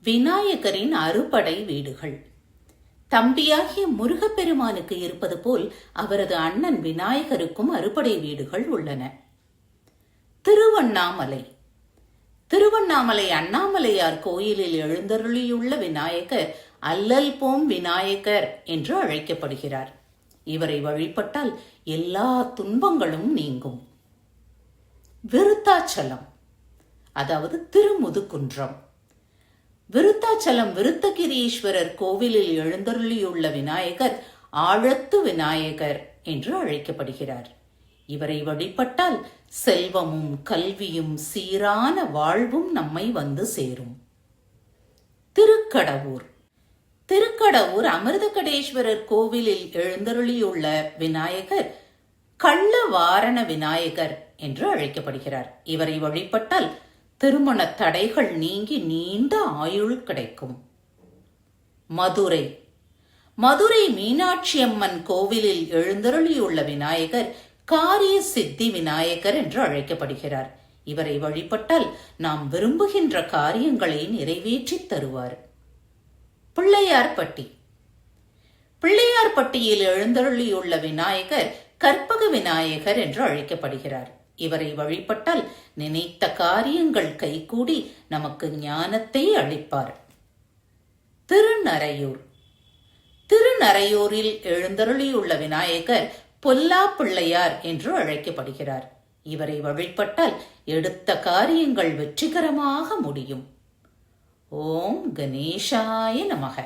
விநாயகரின் அறுபடை வீடுகள். தம்பியாகிய முருகப்பெருமானுக்கு இருப்பது போல் அவரது அண்ணன் விநாயகருக்கும் அறுபடை வீடுகள் உள்ளன. திருவண்ணாமலை. திருவண்ணாமலை அண்ணாமலையார் கோயிலில் எழுந்தருளியுள்ள விநாயகர் அல்லல் போம் விநாயகர் என்று அழைக்கப்படுகிறார். இவரை வழிபட்டால் எல்லா துன்பங்களும் நீங்கும். விருத்தாச்சலம், அதாவது திருமுதுகுன்றம். விருத்தாச்சலம் விருத்தகிரீஸ்வரர் கோவிலில் எழுந்தருளியுள்ள விநாயகர் ஆழத்து விநாயகர் என்று அழைக்கப்படுகிறார். இவரை வழிபட்டால் செல்வமும் கல்வியும் சீரான வாழ்வும் நம்மை வந்து சேரும். திருக்கடவூர். திருக்கடவூர் அமிர்தகடேஸ்வரர் கோவிலில் எழுந்தருளியுள்ள விநாயகர் கள்ளவாரண விநாயகர் என்று அழைக்கப்படுகிறார். இவரை வழிபட்டால் திருமண தடைகள் நீங்கி நீண்ட ஆயுள் கிடைக்கும். மதுரை. மதுரை மீனாட்சி அம்மன் கோவிலில் எழுந்தருளியுள்ள விநாயகர் காரிய சித்தி விநாயகர் என்று அழைக்கப்படுகிறார். இவரை வழிபட்டால் நாம் விரும்புகின்ற காரியங்களை நிறைவேற்றி தருவார். பிள்ளையார்பட்டி. பிள்ளையார்பட்டியில் எழுந்தருளியுள்ள விநாயகர் கற்பக விநாயகர் என்று அழைக்கப்படுகிறார். இவரை வழிபட்டால் நினைத்த காரியங்கள் கைகூடி நமக்கு ஞானத்தை அளிப்பார். திருநரையூர். திருநரையூரில் எழுந்தருளியுள்ள விநாயகர் பொல்லா பிள்ளையார் என்று அழைக்கப்படுகிறார். இவரை வழிபட்டால் எடுத்த காரியங்கள் வெற்றிகரமாக முடியும். ஓம் கணேசாய நமக.